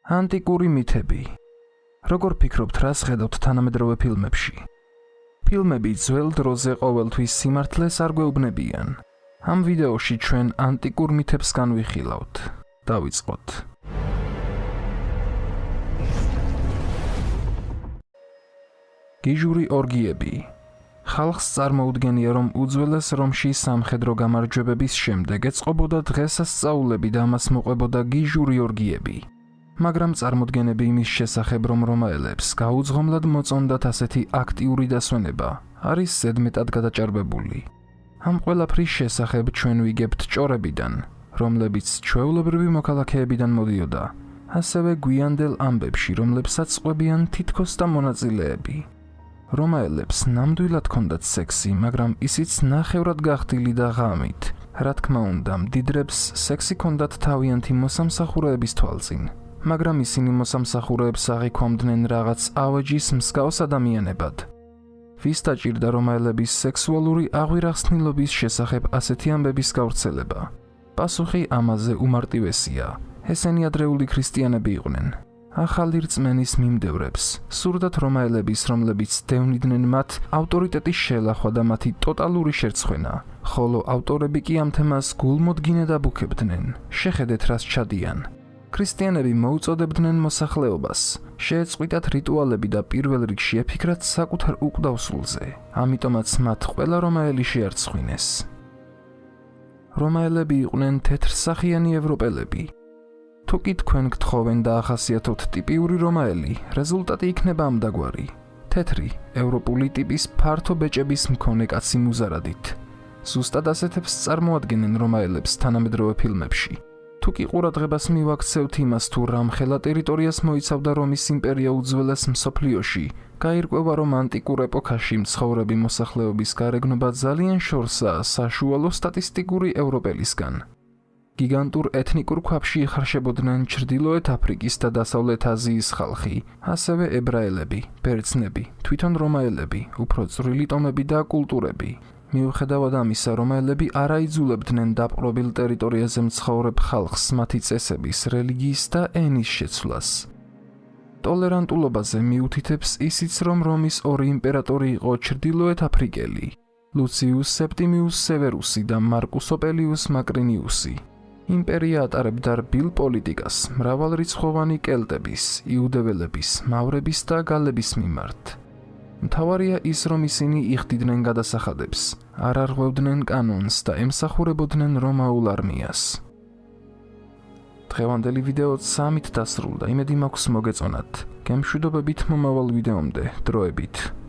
ანტიკური მითები. როგორ ფიქრობთ, რას ხედავთ თანამედროვე ფილმებში? ფილმები ძველ დროზე ყოველთვის სიმართლეს არ გვეუბნებიან. ამ ვიდეოში ჩვენ ანტიკურ მითებს განვიხილავთ. დავიწყოთ. გიჟური ორგიები. ხალხს წარმოუდგენია, რომ უძველეს რომში სამხედრო გამარჯვებების შემდეგ ეწყობოდა დღესასწაულები და მას მოყვებოდა გიჟური ორგიები. მაგრამ წარმოდგენები იმის შესახებ, რომ რომაელებს გაუძღომლად მოწონდათ ასეთი აქტიური დასვენება, არის ზედმეტად გადაჭარბებული. ამ ყველაფრის შესახებ ჩვენ ვიგებთ ჭორებიდან, რომლებიც ჩვეულებრივი მოქალაქეებიდან მოდიოდა, ასევე გვიანდელ ამბებში, რომლებსაც ყვებიან თითქოს და მონაწილეები. რომაელებს ნამდვილად ჰქონდათ სექსი, მაგრამ ისიც ნახევრად გახდილი და ღამით. რა თქმა უნდა, მდიდრებს სექსი ჰქონდათ თავიანთი მოსამსახურეების თვალწინ, მაგრამ ისინი მოსამსახურეებს აღიქვამდნენ რაღაც ავეჯის მსგავს ადამიანებად. ვის დაჭირდა რომაელების სექსუალური აღვირახსნილობის შესახებ ასეთი ამბების გავრცელება? პასუხი ამაზე უმარტივესია. ესენი ადრეული ქრისტიანები იყვნენ. ახალი რწმენის მიმდევრებს სურდათ რომაელების, რომლებიც დევნიდნენ მათ ავტორიტეტის შელახვა და მათი ტოტალური შერცხვენა, ხოლო ავტორები კი ამ თემას გულმოდგინედ აბუქებდნენ. შეხედეთ, რას ჩადიან. ქრისტიანები მოუწოდებდნენ მოსახლეობას, შეეწყვიტათ რიტუალები და პირველ რიგში ეფიქრათ საკუთარ უკვდავსულზე, ამიტომაც მათ ყველა რომაელი შეარცხვინეს. რომაელები იყვნენ თეთრსახიანი ევროპელები. თუ კი თქვენ გთხოვენ და ახასიათოთ ტიპიური რომაელი, რეზულტატი იქნება ამდაგვარი. თეთრი, ევროპული ტიპის ფართო ბეჭების მქონე კაცი მუზარადით. ზუსტად ასეთებს წარმოადგენენ რომაელებს თანამედროვე ფილმებში. თუ კი ყურადღებას მივაქცევთ იმას, თუ რამხელა ტერიტორიას მოიცავდა რომის იმპერია უძველეს მსოფლიოში, გაირკვევა, რომ ანტიკურ ეპოქაში მცხოვრები მოსახლეობის გარეგნობა ძალიან შორსაა საშუალო სტატისტიკური ევროპელისგან. გიგანტურ ეთნიკურ ქვაბში იხარშებოდნენ ჩრდილოეთ აფრიკის და დასავლეთ აზიის ხალხი, ასევე ებრაელები, ბერძნები, თვითონ რომაელები, უფრო წვრილი ტომები და კულტურები. მიუხედავად ამისა, რომაელები არ აიძულებდნენ დაპყრობილ ტერიტორიაზე მცხოვრებ ხალხს მათი წესების, რელიგიის და ენის შეცვლას. ტოლერანტულობაზე მიუთითებს ისიც, რომ რომის ორი იმპერატორი იყო ჩრდილოეთ აფრიკელი, ლუციუს სეპტიმიუს სევერუსი და მარკუს ოპელიუს მაკრინიუსი. იმპერია ატარებდა რბილ პოლიტიკას მრავალრიცხოვანი კელტების, იუდეველების, მავრების და გალების მიმართ. მთავარია ის, რომ ისინი იხდიდნენ გადასახადებს, არ არღვევდნენ კანონს და ემსახურებოდნენ რომაულ არმიას. დღევანდელი ვიდეო 3-ით დასრულდა. იმედი მაქვს მოგეწონათ. გემშვიდობებით მომავალ ვიდეომდე. დროებით.